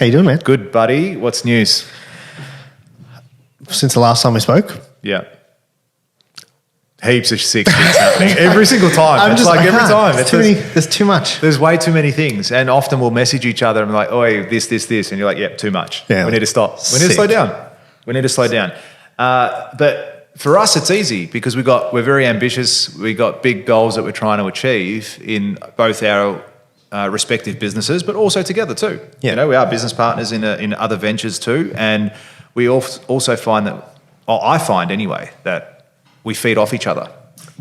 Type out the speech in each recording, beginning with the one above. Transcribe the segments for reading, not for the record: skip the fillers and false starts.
How you doing, man? Good, buddy. What's news? Since the last time we spoke? Yeah. Heaps of sick things happening every single time. Every time. There's too much. There's way too many things. And often we'll message each other and be like, oh, this. And you're like, yep, too much. Yeah, we need to stop. We need to slow down. But for us, it's easy because we're very ambitious. We got big goals that we're trying to achieve in both our respective businesses, but also together too. Yeah. You know, we are business partners in other ventures too. And we also find that, I find anyway, that we feed off each other.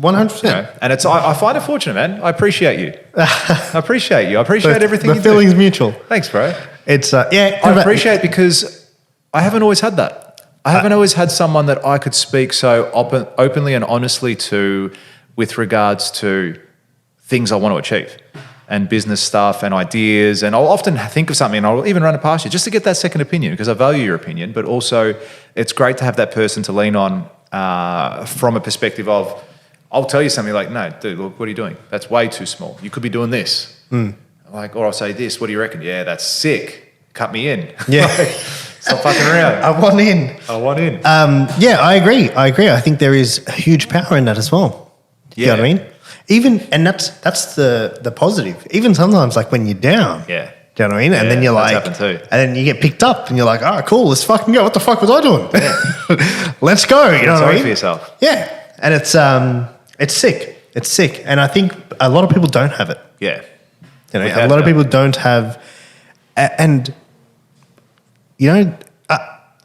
100%. You know? And I find it fortunate, man. I appreciate you. I appreciate everything you do. The feeling's mutual. Thanks, bro. It's, I appreciate it because I haven't always had that. I haven't always had someone that I could speak so openly and honestly to with regards to things I want to achieve and business stuff and ideas. And I'll often think of something and I'll even run it past you just to get that second opinion because I value your opinion, but also it's great to have that person to lean on from a perspective of, I'll tell you something like, no, dude, look, what are you doing? That's way too small. You could be doing this. Like, or I'll say this, what do you reckon? Yeah, that's sick. Cut me in. Yeah. Stop fucking around. I want in. Yeah, I agree. I think there is a huge power in that as well. Yeah. You know what I mean? Even, and that's the positive. Even sometimes like when you're down. Yeah. Do you know what I mean? And then you're like, happened too. And then you get picked up and you're like, oh, cool, let's fucking go. What the fuck was I doing? Yeah. Let's go. You know what I mean? For yourself. Yeah. And it's sick. It's sick. And I think a lot of people don't have it. Yeah. You know, a lot of people don't have, and you know,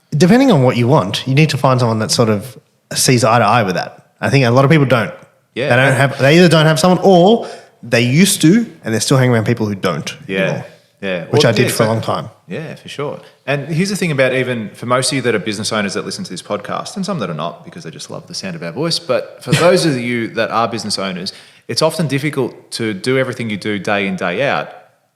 depending on what you want, you need to find someone that sort of sees eye to eye with that. I think a lot of people don't. Yeah. They either don't have someone or they used to, and they're still hanging around people who don't. Yeah. Anymore, yeah. Which I did for a long time. Yeah, for sure. And here's the thing about even for most of you that are business owners that listen to this podcast, and some that are not because they just love the sound of our voice, but for those of you that are business owners, it's often difficult to do everything you do day in, day out,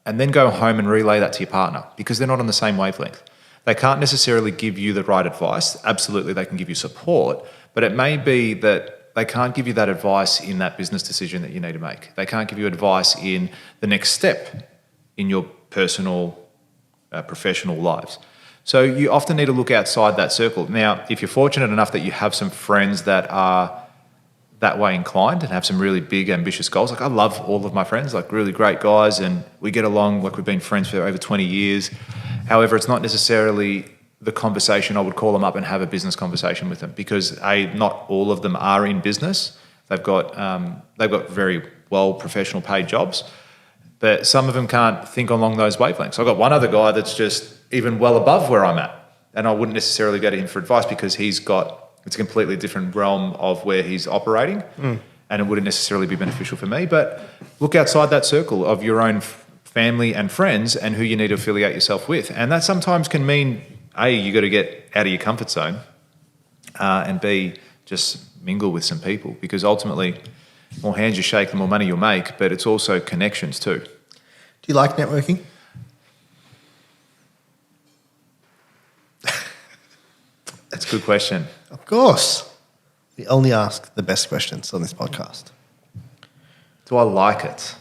and then go home and relay that to your partner because they're not on the same wavelength. They can't necessarily give you the right advice. Absolutely, they can give you support, but it may be that they can't give you that advice in that business decision that you need to make. They can't give you advice in the next step in your personal, professional lives. So you often need to look outside that circle. Now, if you're fortunate enough that you have some friends that are that way inclined and have some really big, ambitious goals, like I love all of my friends, like really great guys, and we get along like we've been friends for over 20 years. However, it's not necessarily the conversation I would call them up and have a business conversation with them because not all of them are in business. They've got very well professional paid jobs, but some of them can't think along those wavelengths. I've got one other guy that's just even well above where I'm at, and I wouldn't necessarily go to him for advice because it's a completely different realm of where he's operating, and it wouldn't necessarily be beneficial for me. But look outside that circle of your own family and friends and who you need to affiliate yourself with, and that sometimes can mean A, you got to get out of your comfort zone, and B, just mingle with some people because ultimately, the more hands you shake, the more money you'll make, but it's also connections too. Do you like networking? That's a good question. Of course. We only ask the best questions on this podcast. Do I like it?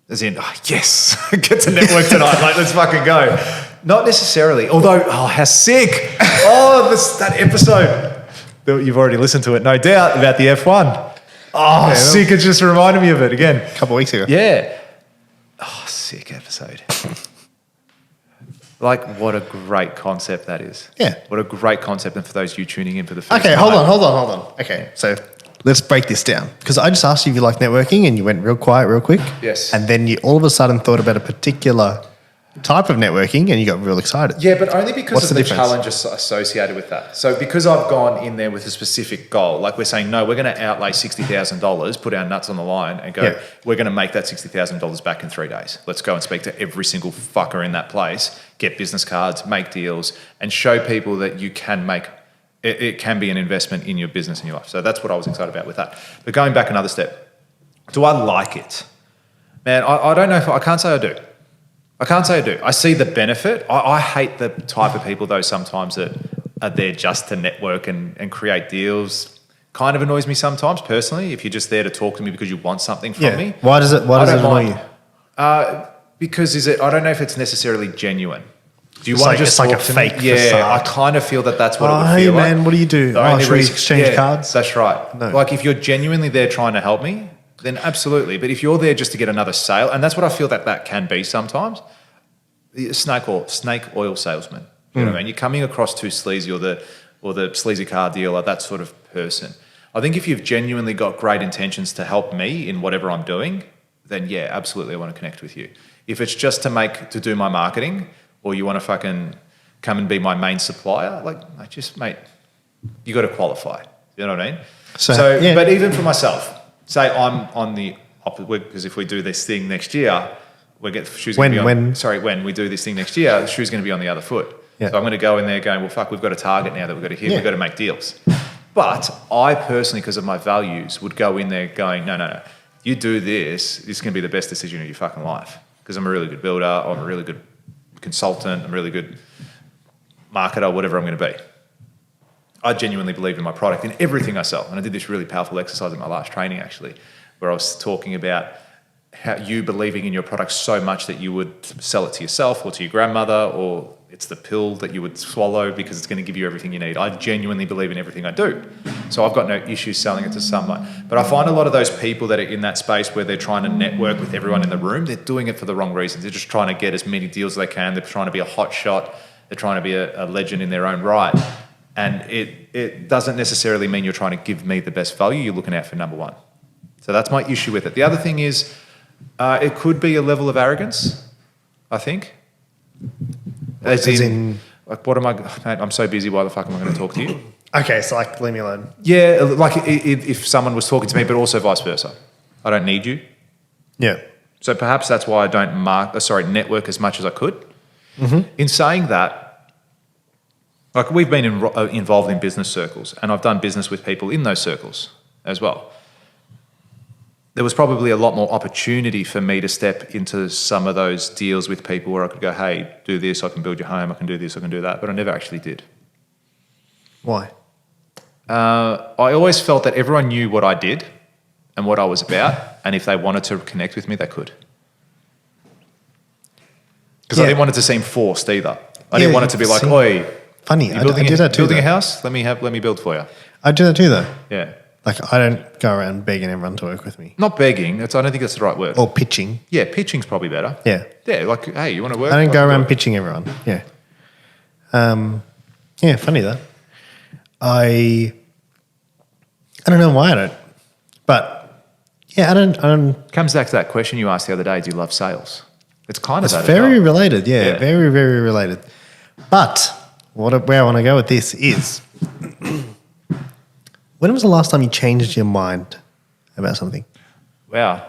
As in, yes, get to network tonight. Like, let's fucking go. Not necessarily. Although, how sick. That episode. You've already listened to it, no doubt, about the F1. Oh, yeah, sick. It just reminded me of it again. A couple of weeks ago. Yeah. Oh, sick episode. Like, what a great concept that is. Yeah. What a great concept. And for those of you tuning in for the first time. Okay, hold on. Okay, so let's break this down. Because I just asked you if you like networking and you went real quiet real quick. Yes. And then you all of a sudden thought about a particular type of networking and you got real excited. Yeah, but only because of the challenge associated with that. So because I've gone in there with a specific goal, like we're saying, no, we're going to outlay $60,000, put our nuts on the line and go, we're going to make that $60,000 back in 3 days. Let's go and speak to every single fucker in that place, get business cards, make deals, and show people that you can make it can be an investment in your business and your life. So that's what I was excited about with that. But going back another step, do I like it? Man, I don't know I can't say I do. I see the benefit. I hate the type of people, though, sometimes that are there just to network and create deals. Kind of annoys me sometimes, personally, if you're just there to talk to me because you want something from me. Why does it annoy you? Because I don't know if it's necessarily genuine. Do you It's want like- to just it's like talk a to fake me? Yeah, facade. I kind of feel that that's what it Oh, would hey feel like. man, what do you do? The Oh, only should we reason- exchange cards? That's right. No. Like if you're genuinely there trying to help me, then absolutely. But if you're there just to get another sale, and that's what I feel that can be sometimes, snake oil salesman. You know what I mean? You're coming across too sleazy, or the sleazy car dealer, that sort of person. I think if you've genuinely got great intentions to help me in whatever I'm doing, then yeah, absolutely, I want to connect with you. If it's just to do my marketing, or you want to fucking come and be my main supplier, like, mate, you got to qualify. You know what I mean? So yeah. But even for myself, say I'm on the opposite, because if we do this thing next year, when we do this thing next year, the shoe's going to be on the other foot. Yeah. So I'm going to go in there going, well, fuck, we've got a target now that we've got to hit. We've got to make deals. But I personally, because of my values, would go in there going, no. You do this, this is going to be the best decision of your fucking life. Because I'm a really good builder, I'm a really good consultant, I'm a really good marketer, whatever I'm going to be. I genuinely believe in my product, in everything I sell. And I did this really powerful exercise in my last training, actually, where I was talking about how you believing in your product so much that you would sell it to yourself or to your grandmother, or it's the pill that you would swallow because it's going to give you everything you need. I genuinely believe in everything I do. So I've got no issues selling it to someone. But I find a lot of those people that are in that space where they're trying to network with everyone in the room, they're doing it for the wrong reasons. They're just trying to get as many deals as they can. They're trying to be a hot shot. They're trying to be a legend in their own right. And it doesn't necessarily mean you're trying to give me the best value. You're looking out for number one. So that's my issue with it. The other thing is, it could be a level of arrogance, I think. As in, like, what am I... Mate, I'm so busy, why the fuck am I going to talk to you? Okay, so like, leave me alone. Yeah, like if someone was talking to me, but also vice versa. I don't need you. Yeah. So perhaps that's why I don't network as much as I could. Mm-hmm. In saying that, like, we've been involved in business circles, and I've done business with people in those circles as well. There was probably a lot more opportunity for me to step into some of those deals with people where I could go, hey, do this, I can build your home, I can do this, I can do that, but I never actually did. Why? I always felt that everyone knew what I did and what I was about, and if they wanted to connect with me, they could. Because I didn't want it to seem forced either. I didn't want it to be like, oi, funny, you I did that too. Building a house? Let me build for you. I do that too, though. Yeah. Like, I don't go around begging everyone to work with me. Not begging. I don't think that's the right word. Or pitching. Yeah, pitching's probably better. Yeah. Yeah, like, hey, you want to work? I don't go around pitching everyone. Yeah. Yeah, funny that. I don't know why I don't. But, yeah, I don't. Comes back to that question you asked the other day, do you love sales? It's kind of It's that. very related, yeah. Yeah. Very, very related. But where I want to go with this is... When was the last time you changed your mind about something? Wow.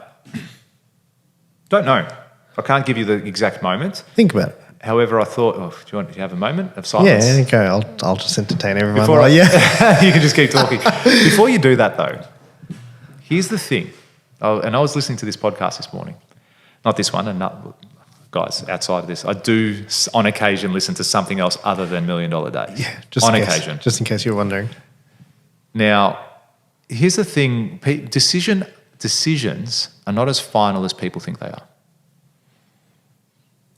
Don't know. I can't give you the exact moment. Think about it. However, I thought, do you have a moment of silence? Yeah, go. I'll just entertain everyone. Before you can just keep talking. Before you do that, though, here's the thing. And I was listening to this podcast this morning. Not this one, and guys, outside of this, I do on occasion listen to something else other than $1 Million Days. Yeah, just occasion. Just in case you're wondering. Now, here's the thing. Decisions are not as final as people think they are.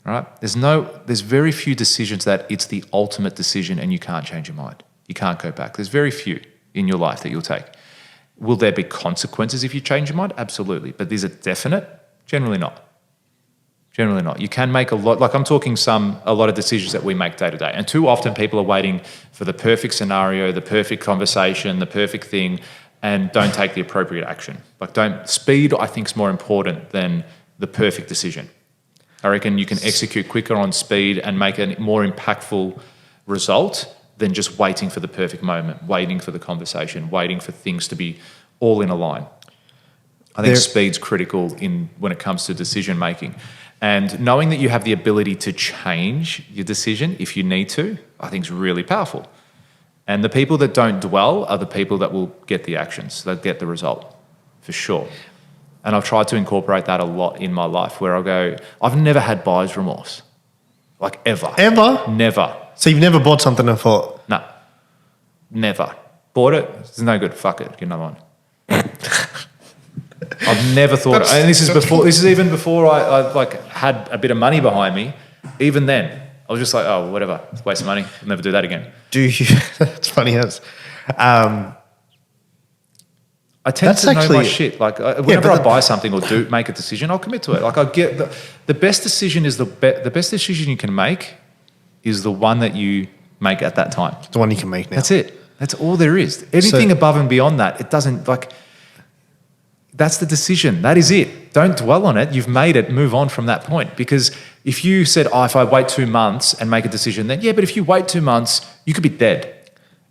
All right? There's very few decisions that it's the ultimate decision and you can't change your mind. You can't go back. There's very few in your life that you'll take. Will there be consequences if you change your mind? Absolutely. But is it definite? Generally not. Generally not. You can make a lot, like I'm talking a lot of decisions that we make day to day. And too often people are waiting for the perfect scenario, the perfect conversation, the perfect thing, and don't take the appropriate action. Speed, I think, is more important than the perfect decision. I reckon you can execute quicker on speed and make a more impactful result than just waiting for the perfect moment, waiting for the conversation, waiting for things to be all in a line. I think speed's critical when it comes to decision making. And knowing that you have the ability to change your decision if you need to, I think is really powerful. And the people that don't dwell are the people that will get the actions, they'll get the result, for sure. And I've tried to incorporate that a lot in my life where I'll go, I've never had buyer's remorse. Like ever. Ever? Never. So you've never bought something and thought... No. Never. Bought it, it's no good, fuck it, get another one. I've never thought, and this is even before I had a bit of money behind me. Even then, I was just like, oh, whatever, it's a waste of money. I'll never do that again. Do you? It's funny as. I tend That's to know my actually- shit. Like whenever but I buy something or make a decision, I'll commit to it. Like I get the best decision is the best decision you can make is the one that you make at that time. The one you can make now. That's it. That's all there is. Anything above and beyond that, it doesn't like. That's the decision. That is it. Don't dwell on it. You've made it. Move on from that point. Because if you said, "Oh, if I wait 2 months and make a decision," then yeah. But if you wait 2 months, you could be dead,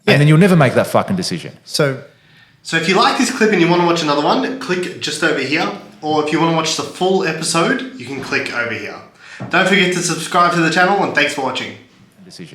Yeah. and then you'll never make that fucking decision. So if you like this clip and you want to watch another one, click just over here. Or if you want to watch the full episode, you can click over here. Don't forget to subscribe to the channel, and thanks for watching. Decision.